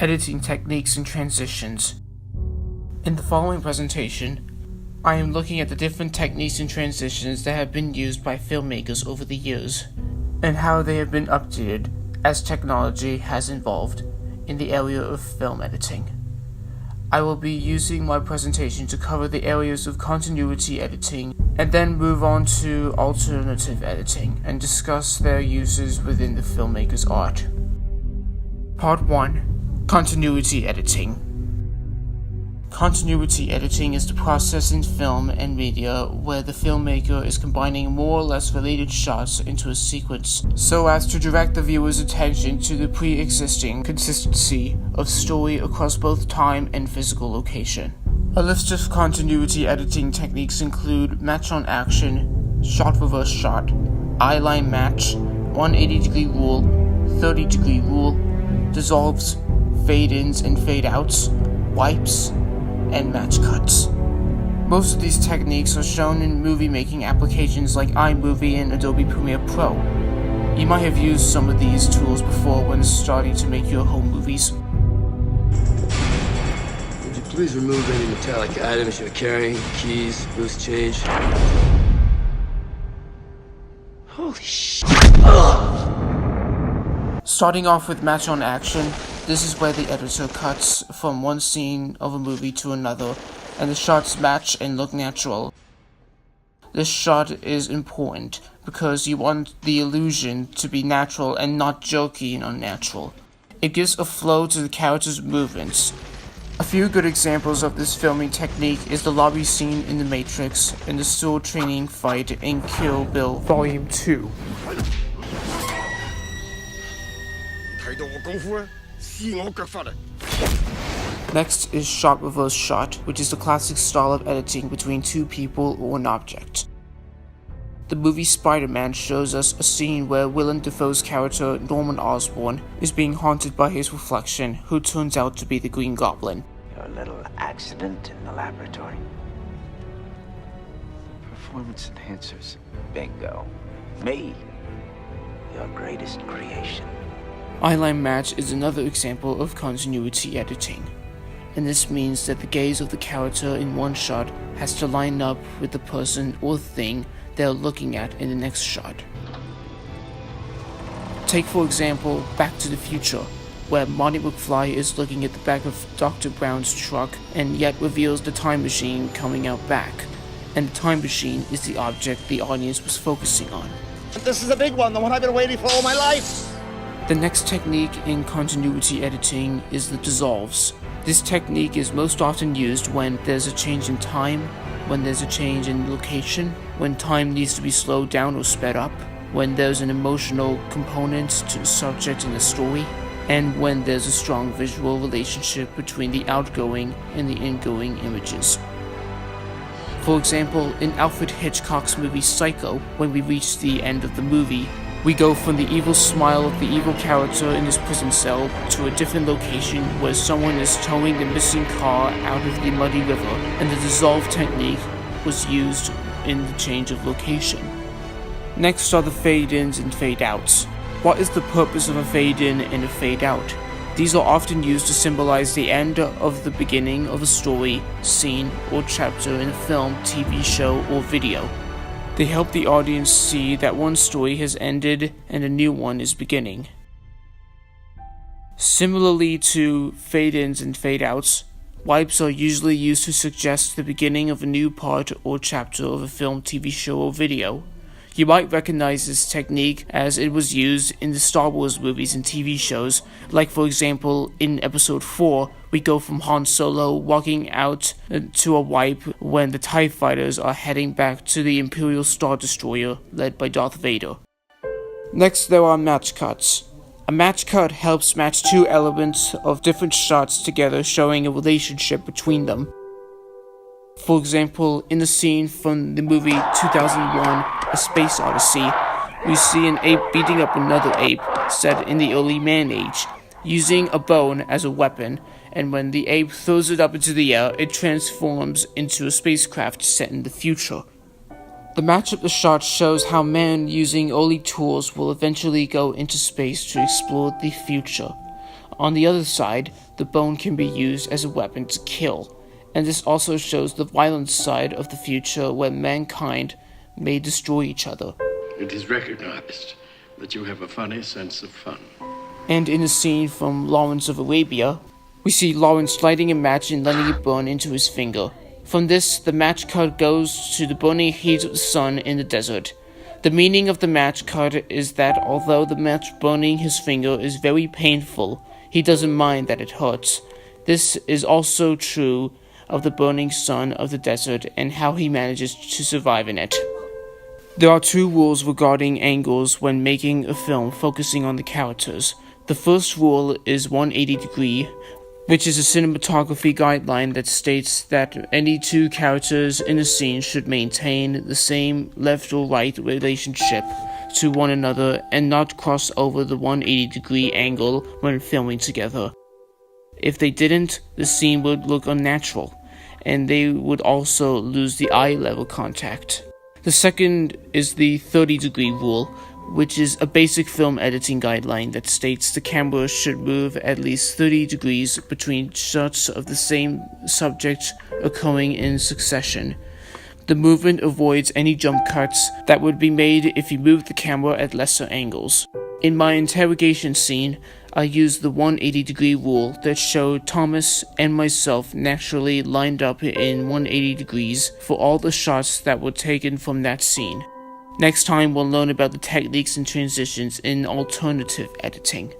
editing techniques and transitions. In the following presentation, I am looking at the different techniques and transitions that have been used by filmmakers over the years, and how they have been updated as technology has evolved in the area of film editing. I will be using my presentation to cover the areas of continuity editing, and then move on to alternative editing and discuss their uses within the filmmaker's art. Part 1. Continuity editing. Continuity editing is the process in film and media where the filmmaker is combining more or less related shots into a sequence so as to direct the viewer's attention to the pre-existing consistency of story across both time and physical location. A list of continuity editing techniques include match on action, shot reverse shot, eyeline match, 180-degree rule, 30-degree rule, dissolves, fade-ins and fade-outs, wipes, and match cuts. Most of these techniques are shown in movie-making applications like iMovie and Adobe Premiere Pro. You might have used some of these tools before when starting to make your home movies. Would you please remove any metallic items you're carrying? Keys, loose change. Holy shit. Starting off with match on action, this is where the editor cuts from one scene of a movie to another, and the shots match and look natural. This shot is important because you want the illusion to be natural and not jerky and unnatural. It gives a flow to the character's movements. A few good examples of this filming technique is the lobby scene in The Matrix and the sword training fight in Kill Bill Volume 2. Next is shot reverse shot, which is the classic style of editing between two people or an object. The movie Spider-Man shows us a scene where Willem Dafoe's character Norman Osborn is being haunted by his reflection, who turns out to be the Green Goblin. Your little accident in the laboratory. Performance enhancers. Bingo. Me. Your greatest creation. Eyeline Match is another example of continuity editing, and this means that the gaze of the character in one shot has to line up with the person or thing they're looking at in the next shot. Take for example Back to the Future, where Marty McFly is looking at the back of Dr. Brown's truck and yet reveals the time machine coming out back, and the time machine is the object the audience was focusing on. This is a big one, the one I've been waiting for all my life! The next technique in continuity editing is the dissolves. This technique is most often used when there's a change in time, when there's a change in location, when time needs to be slowed down or sped up, when there's an emotional component to the subject in the story, and when there's a strong visual relationship between the outgoing and the ingoing images. For example, in Alfred Hitchcock's movie Psycho, when we reach the end of the movie, we go from the evil smile of the evil character in his prison cell to a different location where someone is towing the missing car out of the muddy river, and the dissolve technique was used in the change of location. Next are the fade-ins and fade-outs. What is the purpose of a fade-in and a fade-out? These are often used to symbolize the end of the beginning of a story, scene, or chapter in a film, TV show, or video. They help the audience see that one story has ended and a new one is beginning. Similarly to fade-ins and fade-outs, wipes are usually used to suggest the beginning of a new part or chapter of a film, TV show, or video. You might recognize this technique as it was used in the Star Wars movies and TV shows, like for example in Episode 4, we go from Han Solo walking out to a wipe when the TIE fighters are heading back to the Imperial Star Destroyer led by Darth Vader. Next there are match cuts. A match cut helps match two elements of different shots together, showing a relationship between them. For example, in the scene from the movie 2001, A Space Odyssey, we see an ape beating up another ape set in the early man age, using a bone as a weapon, and when the ape throws it up into the air, it transforms into a spacecraft set in the future. The match of the shot shows how man using early tools will eventually go into space to explore the future. On the other side, the bone can be used as a weapon to kill, and this also shows the violent side of the future where mankind may destroy each other. It is recognized that you have a funny sense of fun. And in a scene from Lawrence of Arabia, we see Lawrence lighting a match and letting it burn into his finger. From this, the match cut goes to the burning heat of the sun in the desert. The meaning of the match cut is that although the match burning his finger is very painful, he doesn't mind that it hurts. This is also true of the burning sun of the desert and how he manages to survive in it. There are two rules regarding angles when making a film focusing on the characters. The first rule is 180 degree, which is a cinematography guideline that states that any two characters in a scene should maintain the same left or right relationship to one another and not cross over the 180 degree angle when filming together. If they didn't, the scene would look unnatural, and they would also lose the eye level contact. The second is the 30 degree rule, which is a basic film editing guideline that states the camera should move at least 30 degrees between shots of the same subject occurring in succession. The movement avoids any jump cuts that would be made if you moved the camera at lesser angles. In my interrogation scene, I used the 180 degree rule that showed Thomas and myself naturally lined up in 180 degrees for all the shots that were taken from that scene. Next time we'll learn about the techniques and transitions in alternative editing.